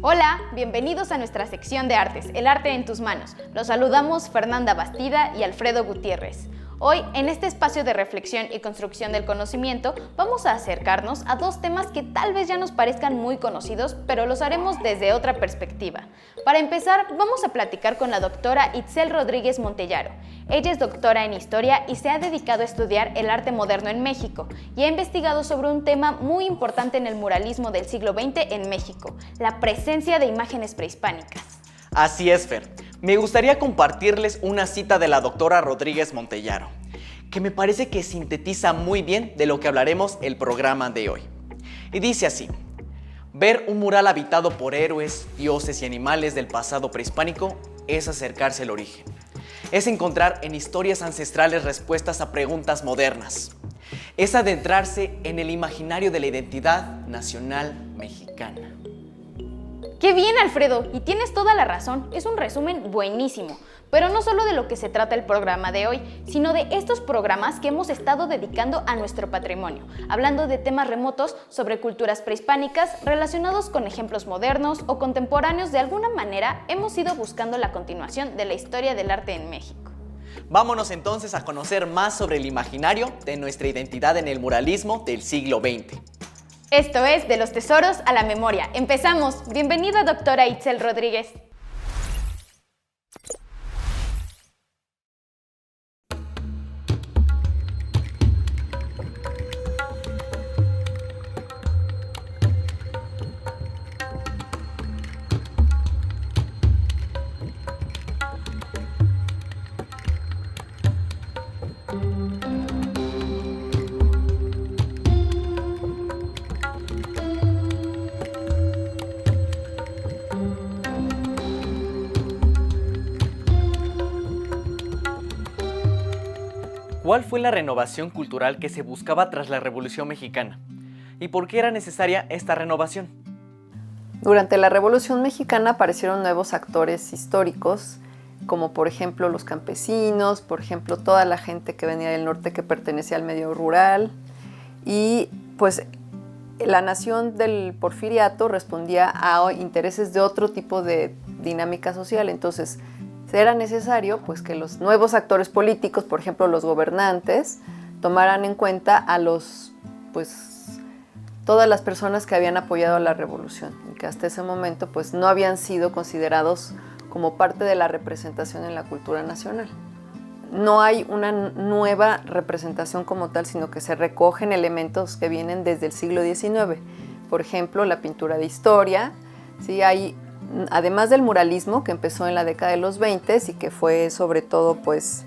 Hola, bienvenidos a nuestra sección de artes, El arte en tus manos. Los saludamos Fernanda Bastida y Alfredo Gutiérrez. Hoy, en este espacio de reflexión y construcción del conocimiento, vamos a acercarnos a dos temas que tal vez ya nos parezcan muy conocidos, pero los haremos desde otra perspectiva. Para empezar, vamos a platicar con la doctora Itzel Rodríguez Montellaro. Ella es doctora en Historia y se ha dedicado a estudiar el arte moderno en México y ha investigado sobre un tema muy importante en el muralismo del siglo XX en México, la presencia de imágenes prehispánicas. Así es, Fer. Me gustaría compartirles una cita de la doctora Rodríguez Montellaro, que me parece que sintetiza muy bien de lo que hablaremos el programa de hoy. Y dice así: ver un mural habitado por héroes, dioses y animales del pasado prehispánico es acercarse al origen. Es encontrar en historias ancestrales respuestas a preguntas modernas. Es adentrarse en el imaginario de la identidad nacional mexicana. ¡Qué bien, Alfredo! Y tienes toda la razón, es un resumen buenísimo. Pero no solo de lo que se trata el programa de hoy, sino de estos programas que hemos estado dedicando a nuestro patrimonio, hablando de temas remotos sobre culturas prehispánicas relacionados con ejemplos modernos o contemporáneos. De alguna manera, hemos ido buscando la continuación de la historia del arte en México. Vámonos entonces a conocer más sobre el imaginario de nuestra identidad en el muralismo del siglo XX. Esto es De los Tesoros a la Memoria. ¡Empezamos! Bienvenida, doctora Itzel Rodríguez. ¿Cuál fue la renovación cultural que se buscaba tras la Revolución Mexicana? ¿Y por qué era necesaria esta renovación? Durante la Revolución Mexicana aparecieron nuevos actores históricos, como por ejemplo los campesinos, por ejemplo toda la gente que venía del norte que pertenecía al medio rural, y pues la nación del Porfiriato respondía a intereses de otro tipo de dinámica social. Entonces era necesario pues que los nuevos actores políticos, por ejemplo los gobernantes, tomaran en cuenta a todas las personas que habían apoyado a la revolución y que hasta ese momento pues no habían sido considerados como parte de la representación en la cultura nacional. No hay una nueva representación como tal, sino que se recogen elementos que vienen desde el siglo XIX. Por ejemplo, la pintura de historia, ¿sí? Hay, además del muralismo, que empezó en la década de los 20 y que fue sobre todo pues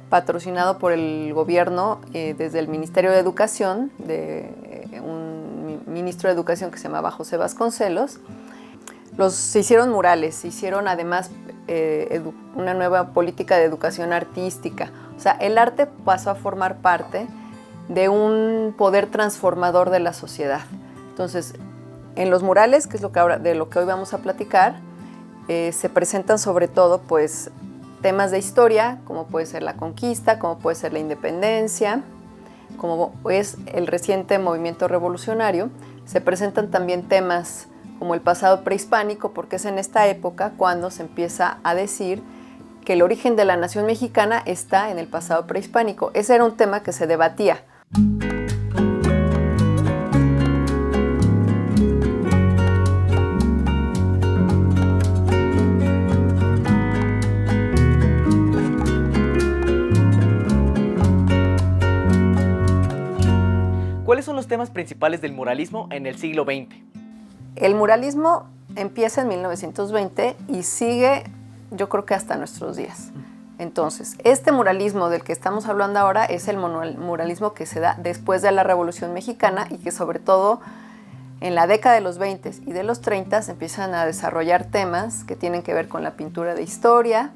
patrocinado por el gobierno desde el Ministerio de Educación, de un ministro de Educación que se llamaba José Vasconcelos. Se hicieron murales, se hicieron además una nueva política de educación artística. O sea, el arte pasó a formar parte de un poder transformador de la sociedad. Entonces, en los murales, que es de lo que hoy vamos a platicar, se presentan sobre todo pues, temas de historia, como puede ser la conquista, como puede ser la independencia, como es el reciente movimiento revolucionario. Se presentan también temas como el pasado prehispánico, porque es en esta época cuando se empieza a decir que el origen de la nación mexicana está en el pasado prehispánico. Ese era un tema que se debatía. ¿Cuáles son los temas principales del muralismo en el siglo XX? El muralismo empieza en 1920 y sigue, yo creo que hasta nuestros días. Entonces, este muralismo del que estamos hablando ahora es el muralismo que se da después de la Revolución Mexicana y que sobre todo en la década de los 20 y de los 30 se empiezan a desarrollar temas que tienen que ver con la pintura de historia,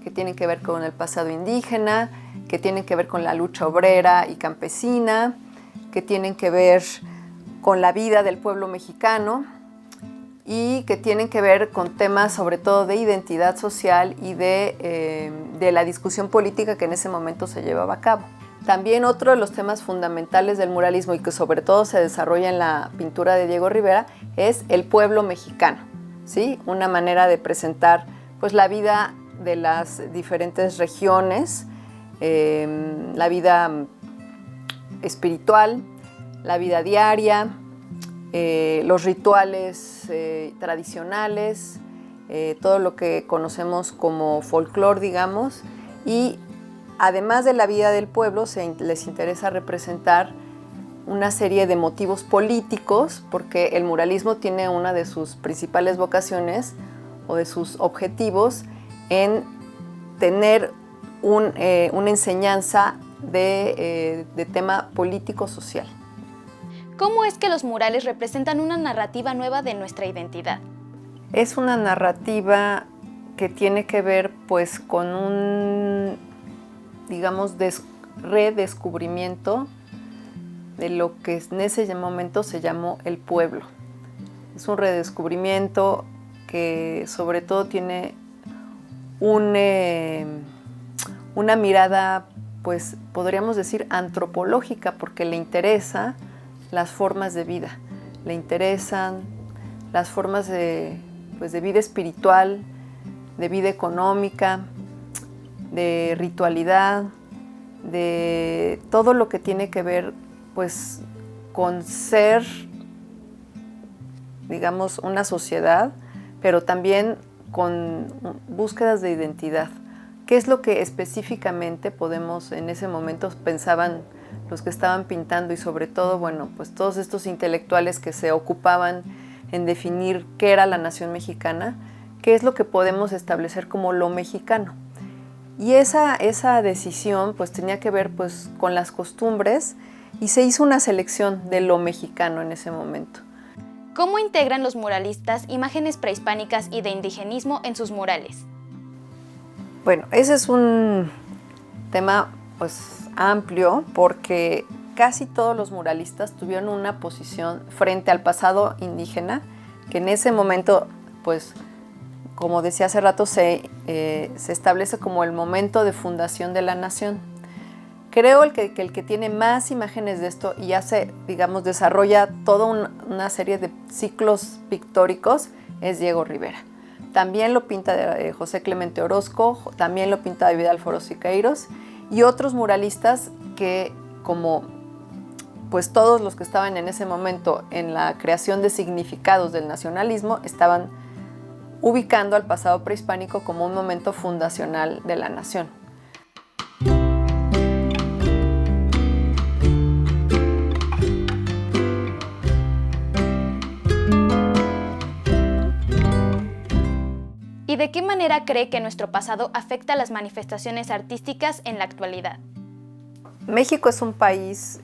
que tienen que ver con el pasado indígena, que tienen que ver con la lucha obrera y campesina, que tienen que ver con la vida del pueblo mexicano y que tienen que ver con temas sobre todo de identidad social y de la discusión política que en ese momento se llevaba a cabo. También otro de los temas fundamentales del muralismo y que sobre todo se desarrolla en la pintura de Diego Rivera es el pueblo mexicano. ¿sí? Una manera de presentar pues, la vida de las diferentes regiones, la vida espiritual, la vida diaria, los rituales tradicionales, todo lo que conocemos como folclore, digamos, y además de la vida del pueblo, les interesa representar una serie de motivos políticos, porque el muralismo tiene una de sus principales vocaciones o de sus objetivos en tener una enseñanza de tema político-social. ¿Cómo es que los murales representan una narrativa nueva de nuestra identidad? Es una narrativa que tiene que ver pues con un, digamos, redescubrimiento de lo que en ese momento se llamó el pueblo. Es un redescubrimiento que sobre todo tiene una mirada, pues podríamos decir antropológica, porque le interesan las formas de vida, le interesan las formas de vida espiritual, de vida económica, de ritualidad, de todo lo que tiene que ver pues con ser, digamos, una sociedad, pero también con búsquedas de identidad. ¿Qué es lo que específicamente podemos, en ese momento pensaban los que estaban pintando y sobre todo, bueno, pues todos estos intelectuales que se ocupaban en definir qué era la nación mexicana, qué es lo que podemos establecer como lo mexicano? Y esa decisión pues tenía que ver pues con las costumbres y se hizo una selección de lo mexicano en ese momento. ¿Cómo integran los muralistas imágenes prehispánicas y de indigenismo en sus murales? Bueno, ese es un tema pues amplio porque casi todos los muralistas tuvieron una posición frente al pasado indígena que en ese momento, pues como decía hace rato, se establece como el momento de fundación de la nación. Creo el que tiene más imágenes de esto y hace, digamos, desarrolla toda una serie de ciclos pictóricos es Diego Rivera. También lo pinta José Clemente Orozco, también lo pinta David Alfaro Siqueiros y otros muralistas que, como pues todos los que estaban en ese momento en la creación de significados del nacionalismo, estaban ubicando al pasado prehispánico como un momento fundacional de la nación. ¿Y de qué manera cree que nuestro pasado afecta las manifestaciones artísticas en la actualidad? México es un país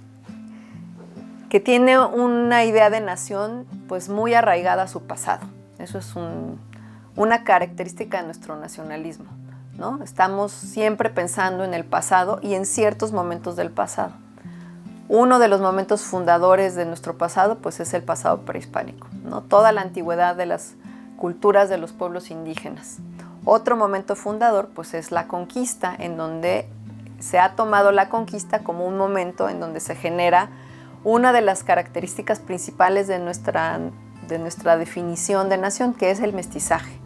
que tiene una idea de nación pues muy arraigada a su pasado. Eso es una característica de nuestro nacionalismo, ¿no? Estamos siempre pensando en el pasado y en ciertos momentos del pasado. Uno de los momentos fundadores de nuestro pasado pues es el pasado prehispánico, ¿no? Toda la antigüedad de las culturas de los pueblos indígenas. Otro momento fundador pues es la conquista, en donde se ha tomado la conquista como un momento en donde se genera una de las características principales de nuestra definición de nación, que es el mestizaje,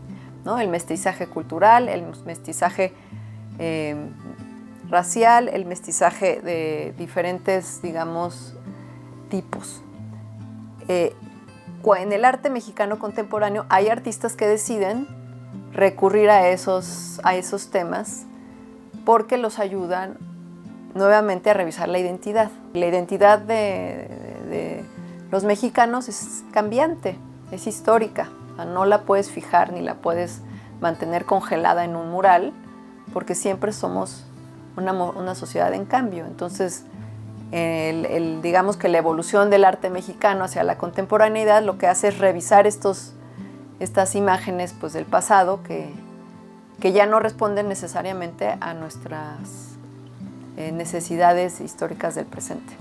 ¿no? El mestizaje cultural, el mestizaje racial, el mestizaje de diferentes, digamos, tipos. En el arte mexicano contemporáneo hay artistas que deciden recurrir a esos temas porque los ayudan nuevamente a revisar la identidad. La identidad de los mexicanos es cambiante, es histórica. O sea, no la puedes fijar ni la puedes mantener congelada en un mural porque siempre somos una sociedad en cambio. Entonces, digamos que la evolución del arte mexicano hacia la contemporaneidad lo que hace es revisar estas imágenes pues, del pasado que ya no responden necesariamente a nuestras necesidades históricas del presente.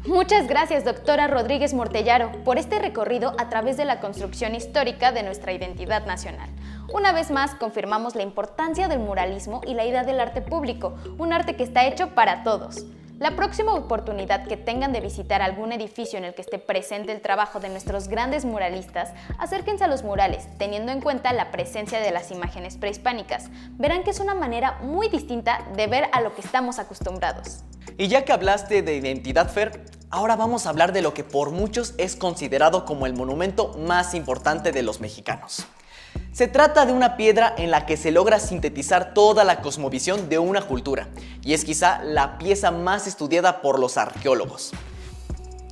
Muchas gracias, doctora Rodríguez Mortellaro, por este recorrido a través de la construcción histórica de nuestra identidad nacional. Una vez más, confirmamos la importancia del muralismo y la idea del arte público, un arte que está hecho para todos. La próxima oportunidad que tengan de visitar algún edificio en el que esté presente el trabajo de nuestros grandes muralistas, acérquense a los murales, teniendo en cuenta la presencia de las imágenes prehispánicas. Verán que es una manera muy distinta de ver a lo que estamos acostumbrados. Y ya que hablaste de identidad, Fer, ahora vamos a hablar de lo que por muchos es considerado como el monumento más importante de los mexicanos. Se trata de una piedra en la que se logra sintetizar toda la cosmovisión de una cultura, y es quizá la pieza más estudiada por los arqueólogos.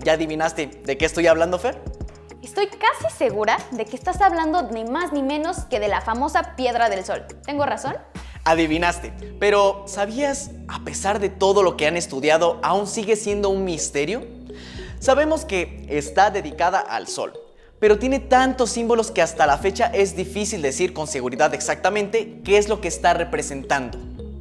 ¿Ya adivinaste de qué estoy hablando, Fer? Estoy casi segura de que estás hablando ni más ni menos que de la famosa Piedra del Sol. ¿Tengo razón? Adivinaste, pero ¿sabías, a pesar de todo lo que han estudiado, aún sigue siendo un misterio? Sabemos que está dedicada al Sol, pero tiene tantos símbolos que hasta la fecha es difícil decir con seguridad exactamente qué es lo que está representando.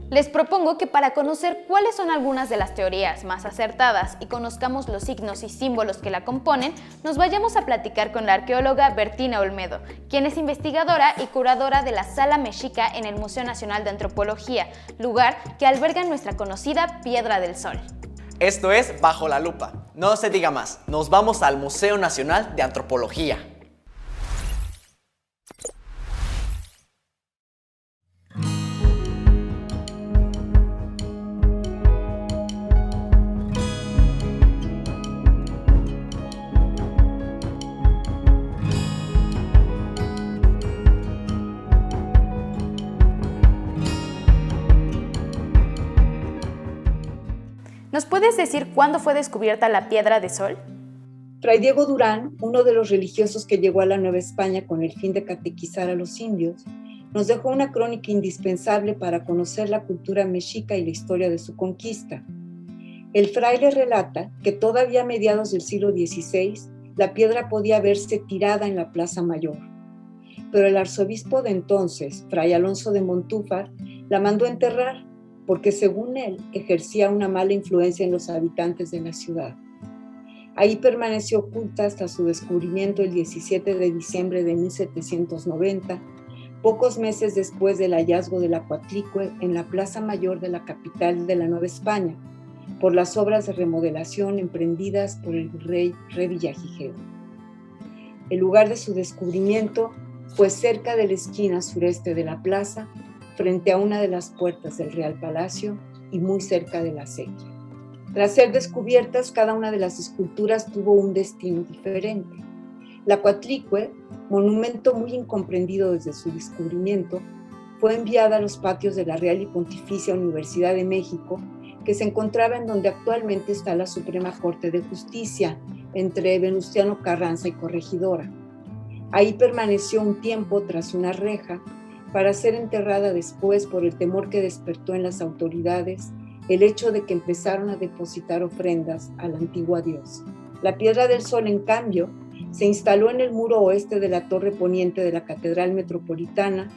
Les propongo que para conocer cuáles son algunas de las teorías más acertadas y conozcamos los signos y símbolos que la componen, nos vayamos a platicar con la arqueóloga Bertina Olmedo, quien es investigadora y curadora de la Sala Mexica en el Museo Nacional de Antropología, lugar que alberga nuestra conocida Piedra del Sol. Esto es Bajo la Lupa. No se diga más, nos vamos al Museo Nacional de Antropología. ¿Nos puedes decir cuándo fue descubierta la Piedra del Sol? Fray Diego Durán, uno de los religiosos que llegó a la Nueva España con el fin de catequizar a los indios, nos dejó una crónica indispensable para conocer la cultura mexica y la historia de su conquista. El fraile relata que todavía a mediados del siglo XVI la piedra podía verse tirada en la Plaza Mayor, pero el arzobispo de entonces, Fray Alonso de Montúfar, la mandó enterrar porque según él ejercía una mala influencia en los habitantes de la ciudad. Ahí permaneció oculta hasta su descubrimiento el 17 de diciembre de 1790, pocos meses después del hallazgo de la Coatlicue en la Plaza Mayor de la capital de la Nueva España, por las obras de remodelación emprendidas por el rey Revillagigedo. El lugar de su descubrimiento fue cerca de la esquina sureste de la plaza, frente a una de las puertas del Real Palacio y muy cerca de la acequia. Tras ser descubiertas, cada una de las esculturas tuvo un destino diferente. La Coatlicue, monumento muy incomprendido desde su descubrimiento, fue enviada a los patios de la Real y Pontificia Universidad de México, que se encontraba en donde actualmente está la Suprema Corte de Justicia, entre Venustiano Carranza y Corregidora. Ahí permaneció un tiempo tras una reja, para ser enterrada después por el temor que despertó en las autoridades el hecho de que empezaron a depositar ofrendas a la antigua diosa. La Piedra del Sol, en cambio, se instaló en el muro oeste de la torre poniente de la Catedral Metropolitana,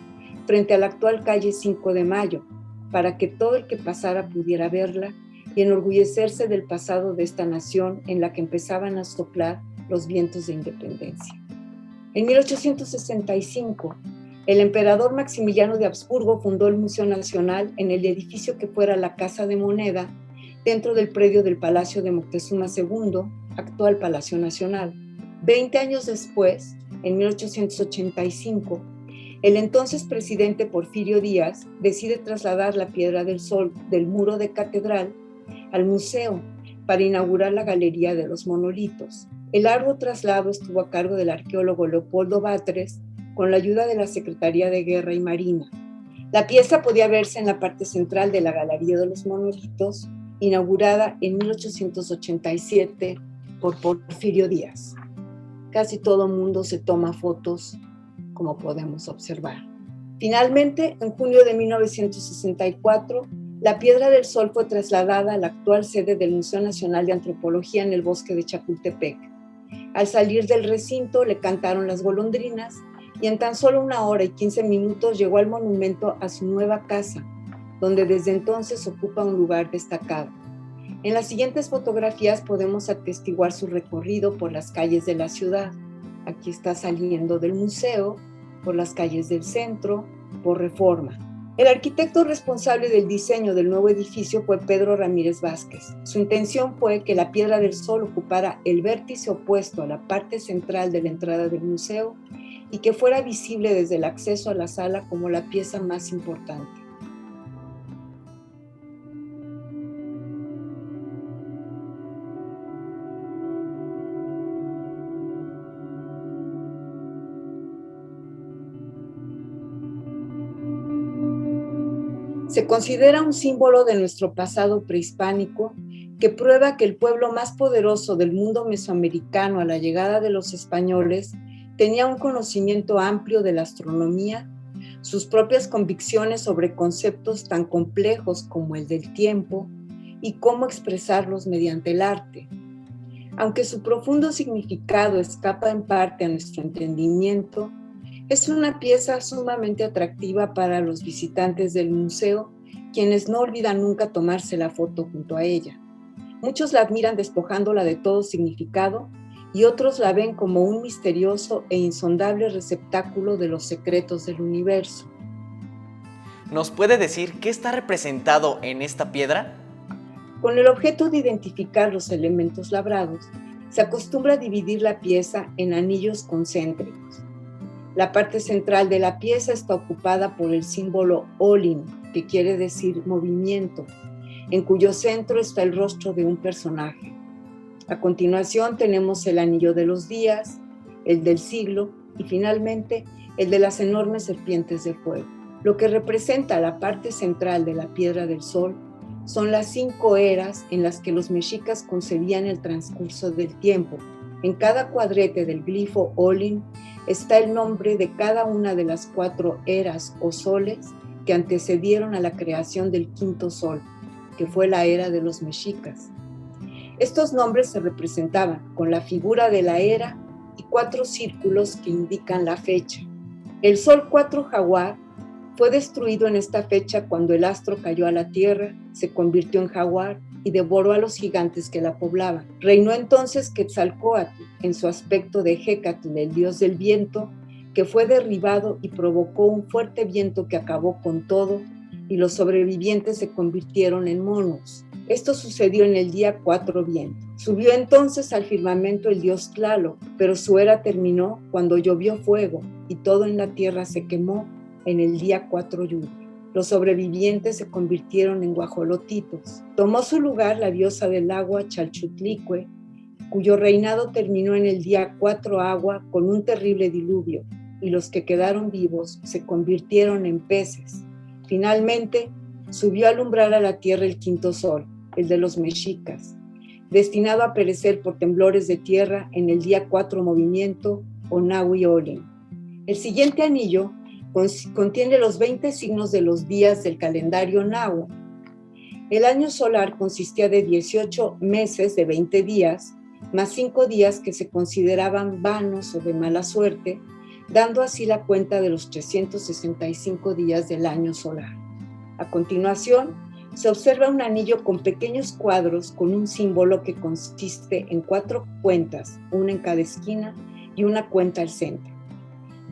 frente a la actual calle 5 de Mayo, para que todo el que pasara pudiera verla y enorgullecerse del pasado de esta nación en la que empezaban a soplar los vientos de independencia. En 1865, el emperador Maximiliano de Habsburgo fundó el Museo Nacional en el edificio que fuera la Casa de Moneda, dentro del predio del Palacio de Moctezuma II, actual Palacio Nacional. 20 años después, en 1885, el entonces presidente Porfirio Díaz decide trasladar la Piedra del Sol del muro de catedral al museo para inaugurar la Galería de los Monolitos. El arduo traslado estuvo a cargo del arqueólogo Leopoldo Batres, con la ayuda de la Secretaría de Guerra y Marina. La pieza podía verse en la parte central de la Galería de los Monolitos, inaugurada en 1887 por Porfirio Díaz. Casi todo el mundo se toma fotos, como podemos observar. Finalmente, en junio de 1964, la Piedra del Sol fue trasladada a la actual sede del Museo Nacional de Antropología en el bosque de Chapultepec. Al salir del recinto, le cantaron las golondrinas y en tan solo 1 hora y 15 minutos llegó al monumento a su nueva casa, donde desde entonces ocupa un lugar destacado. En las siguientes fotografías podemos atestiguar su recorrido por las calles de la ciudad. Aquí está saliendo del museo, por las calles del centro, por Reforma. El arquitecto responsable del diseño del nuevo edificio fue Pedro Ramírez Vázquez. Su intención fue que la Piedra del Sol ocupara el vértice opuesto a la parte central de la entrada del museo y que fuera visible desde el acceso a la sala como la pieza más importante. Se considera un símbolo de nuestro pasado prehispánico que prueba que el pueblo más poderoso del mundo mesoamericano a la llegada de los españoles tenía un conocimiento amplio de la astronomía, sus propias convicciones sobre conceptos tan complejos como el del tiempo y cómo expresarlos mediante el arte. Aunque su profundo significado escapa en parte a nuestro entendimiento, es una pieza sumamente atractiva para los visitantes del museo, quienes no olvidan nunca tomarse la foto junto a ella. Muchos la admiran despojándola de todo significado y otros la ven como un misterioso e insondable receptáculo de los secretos del universo. ¿Nos puede decir qué está representado en esta piedra? Con el objeto de identificar los elementos labrados, se acostumbra a dividir la pieza en anillos concéntricos. La parte central de la pieza está ocupada por el símbolo Olin, que quiere decir movimiento, en cuyo centro está el rostro de un personaje. A continuación tenemos el anillo de los días, el del siglo y finalmente el de las enormes serpientes de fuego. Lo que representa la parte central de la Piedra del Sol son las 5 eras en las que los mexicas concebían el transcurso del tiempo. En cada cuadrete del glifo Olin está el nombre de cada una de las 4 eras o soles que antecedieron a la creación del quinto sol, que fue la era de los mexicas. Estos nombres se representaban con la figura de la era y 4 círculos que indican la fecha. El sol 4 jaguar fue destruido en esta fecha cuando el astro cayó a la tierra, se convirtió en jaguar y devoró a los gigantes que la poblaban. Reinó entonces Quetzalcóatl en su aspecto de Hécatl, el dios del viento, que fue derribado y provocó un fuerte viento que acabó con todo y los sobrevivientes se convirtieron en monos. Esto sucedió en el día 4 viento. Subió entonces al firmamento el dios Tlaloc, pero su era terminó cuando llovió fuego y todo en la tierra se quemó en el día 4 lluvia. Los sobrevivientes se convirtieron en guajolotitos. Tomó su lugar la diosa del agua Chalchutlicue, cuyo reinado terminó en el día 4 agua con un terrible diluvio, y los que quedaron vivos se convirtieron en peces. Finalmente, subió a alumbrar a la tierra el quinto sol, el de los mexicas, destinado a perecer por temblores de tierra en el día 4 movimiento o Nahui Olin. El siguiente anillo contiene los 20 signos de los días del calendario náhuatl. El año solar consistía de 18 meses de 20 días, más 5 días que se consideraban vanos o de mala suerte, dando así la cuenta de los 365 días del año solar. A continuación, se observa un anillo con pequeños cuadros con un símbolo que consiste en 4 cuentas, una en cada esquina y una cuenta al centro.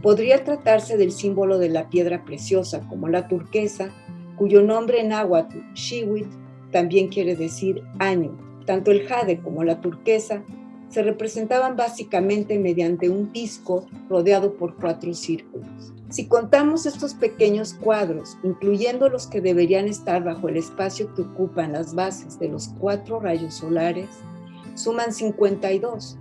Podría tratarse del símbolo de la piedra preciosa, como la turquesa, cuyo nombre en náhuatl, Xihuitl, también quiere decir año. Tanto el jade como la turquesa se representaban básicamente mediante un disco rodeado por 4 círculos. Si contamos estos pequeños cuadros, incluyendo los que deberían estar bajo el espacio que ocupan las bases de los 4 rayos solares, suman 52,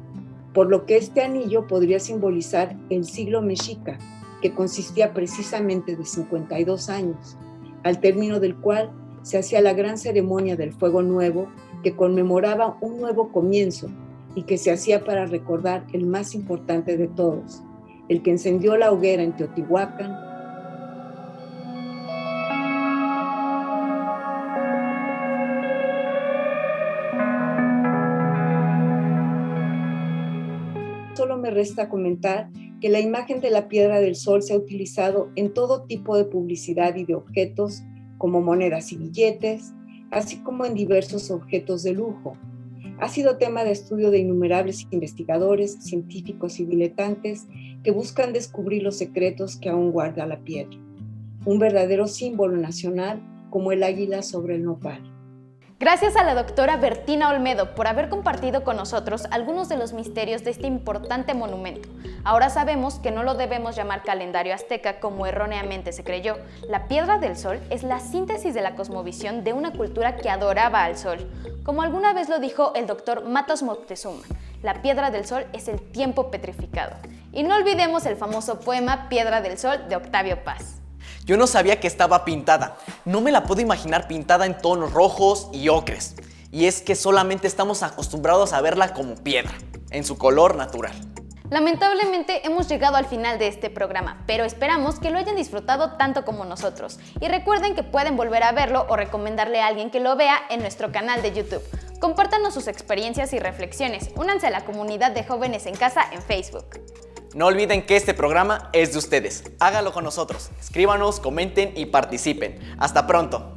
por lo que este anillo podría simbolizar el siglo mexica, que consistía precisamente de 52 años, al término del cual se hacía la gran ceremonia del fuego nuevo, que conmemoraba un nuevo comienzo y que se hacía para recordar el más importante de todos, el que encendió la hoguera en Teotihuacán. Solo me resta comentar que la imagen de la Piedra del Sol se ha utilizado en todo tipo de publicidad y de objetos como monedas y billetes, así como en diversos objetos de lujo. Ha sido tema de estudio de innumerables investigadores, científicos y diletantes que buscan descubrir los secretos que aún guarda la piedra. Un verdadero símbolo nacional como el águila sobre el nopal. Gracias a la doctora Bertina Olmedo por haber compartido con nosotros algunos de los misterios de este importante monumento. Ahora sabemos que no lo debemos llamar calendario azteca como erróneamente se creyó. La Piedra del Sol es la síntesis de la cosmovisión de una cultura que adoraba al sol. Como alguna vez lo dijo el doctor Matos Moctezuma, la Piedra del Sol es el tiempo petrificado. Y no olvidemos el famoso poema Piedra del Sol de Octavio Paz. Yo no sabía que estaba pintada. No me la puedo imaginar pintada en tonos rojos y ocres. Y es que solamente estamos acostumbrados a verla como piedra, en su color natural. Lamentablemente hemos llegado al final de este programa, pero esperamos que lo hayan disfrutado tanto como nosotros. Y recuerden que pueden volver a verlo o recomendarle a alguien que lo vea en nuestro canal de YouTube. Compártanos sus experiencias y reflexiones. Únanse a la comunidad de Jóvenes en Casa en Facebook. No olviden que este programa es de ustedes. Háganlo con nosotros. Escríbanos, comenten y participen. Hasta pronto.